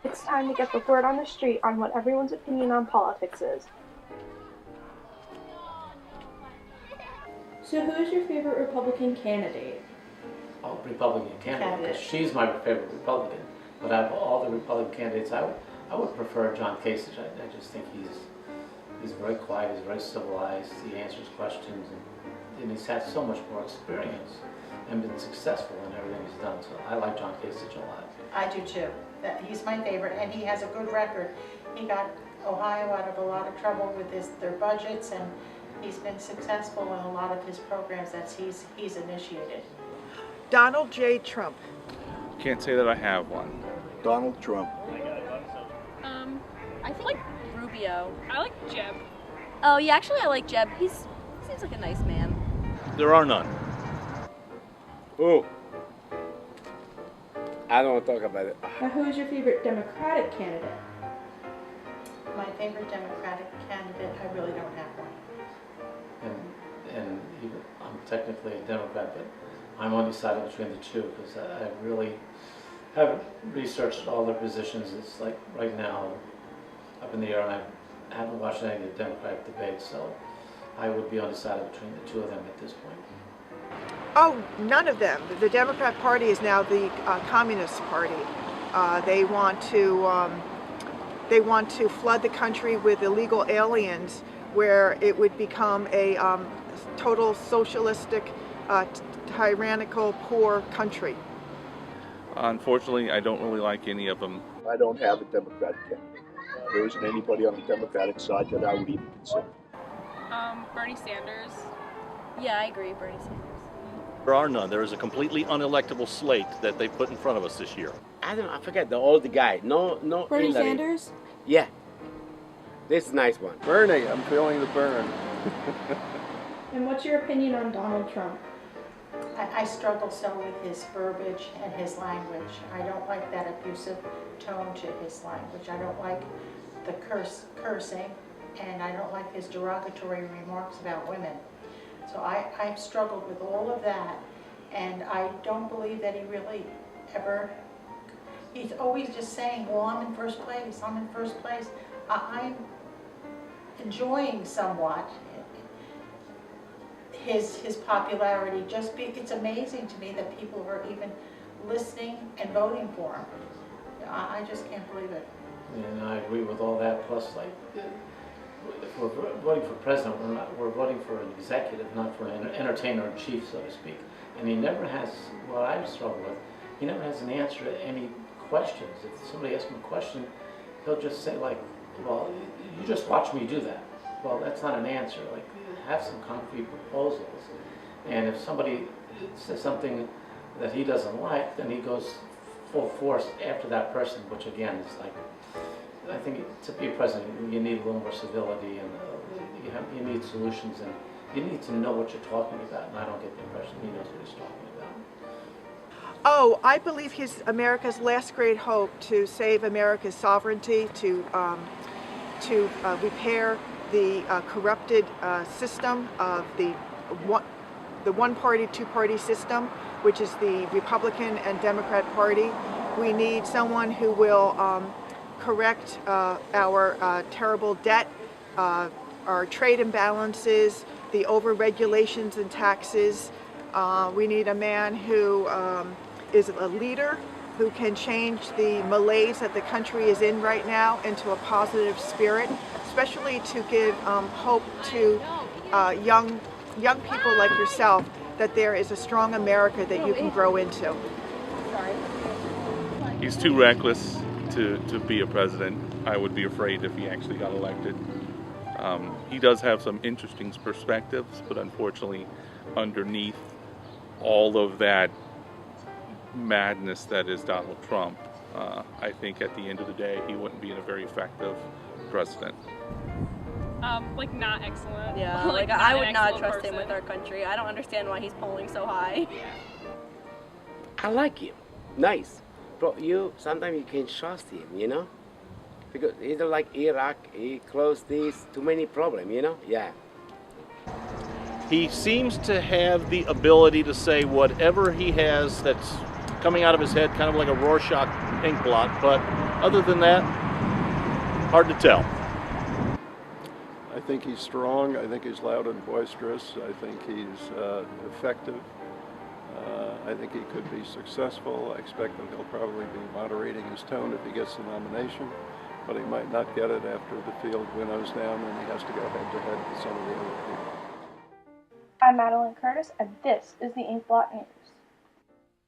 It's time to get the word on the street on what everyone's opinion on politics is. So who is your favorite Republican candidate? Republican candidate, because she's my favorite Republican. But out of all the Republican candidates, I would prefer John Kasich. I just think he's very quiet, he's very civilized, he answers questions, and he's had so much more experience and been successful in everything he's done. So I like John Kasich a lot. I do too. He's my favorite, and he has a good record. He got Ohio out of a lot of trouble with their budgets, and he's been successful in a lot of his programs that he's initiated. Donald J. Trump. Can't say that I have one. Donald Trump. I think like Rubio. I like Jeb. Oh yeah, actually I like Jeb. He seems like a nice man. There are none. Oh, I don't want to talk about it. Now who is your favorite Democratic candidate? My favorite Democratic candidate, I really don't have one. And even, I'm technically a Democrat, but I'm undecided between the two because I really haven't researched all their positions. It's like right now up in the air, and I haven't watched any of the Democratic debates, so I would be undecided between the two of them at this point. Oh, none of them. The Democrat Party is now the Communist Party. They want to flood the country with illegal aliens, where it would become a total socialistic, tyrannical, poor country. Unfortunately, I don't really like any of them. I don't have a Democratic candidate. There isn't anybody on the Democratic side that I would even consider. Bernie Sanders. Yeah, I agree, Bernie Sanders. There are none. There is a completely unelectable slate that they put in front of us this year. I forget the old guy. No, Bernie Hillary. Sanders? Yeah, this is a nice one. Bernie, I'm feeling the burn. And what's your opinion on Donald Trump? I struggle so with his verbiage and his language. I don't like that abusive tone to his language. I don't like the cursing, and I don't like his derogatory remarks about women. So I've struggled with all of that, and I don't believe that he really ever, he's always just saying, well, I'm in first place, I'm in first place. I'm enjoying somewhat his popularity. It's amazing to me that people are even listening and voting for him. I just can't believe it. And I agree with all that. Plus, like, if we're voting for president, we're voting for an executive, not for an entertainer in chief, so to speak. And he never has, what I struggle with, he never has an answer to any questions. If somebody asks him a question, he'll just say, like, well, you just watch me do that. Well, that's not an answer. Like, have some concrete proposals. And if somebody says something that he doesn't like, then he goes full force after that person, which again is like, I think to be a president, you need a little more civility, and you need solutions, and you need to know what you're talking about. And I don't get the impression he knows what he's talking about. Oh, I believe he's America's last great hope to save America's sovereignty, to repair the corrupted system of the one-party, two-party system, which is the Republican and Democrat Party. We need someone who will correct our terrible debt, our trade imbalances, the over-regulations and taxes. We need a man who is a leader, who can change the malaise that the country is in right now into a positive spirit, especially to give hope to young people like yourself that there is a strong America that you can grow into. He's too reckless to be a president. I would be afraid if he actually got elected. He does have some interesting perspectives, but unfortunately, underneath all of that madness that is Donald Trump, I think at the end of the day, he wouldn't be a very effective president. Like not excellent. Yeah, like I would not trust person. him with our country. I don't understand why he's polling so high. I like him. Nice. But sometimes you can trust him, you know? Because either like Iraq, he closed this, too many problems, you know? Yeah. He seems to have the ability to say whatever he has that's coming out of his head, kind of like a Rorschach ink blot, but Other than that, hard to tell. I think he's strong. I think he's loud and boisterous. I think he's effective. I think he could be successful. I expect that he'll probably be moderating his tone if he gets the nomination, but he might not get it after the field winnows down and he has to go head-to-head with some of the other people. I'm Madelyn Curtis, and this is the Inkblot News.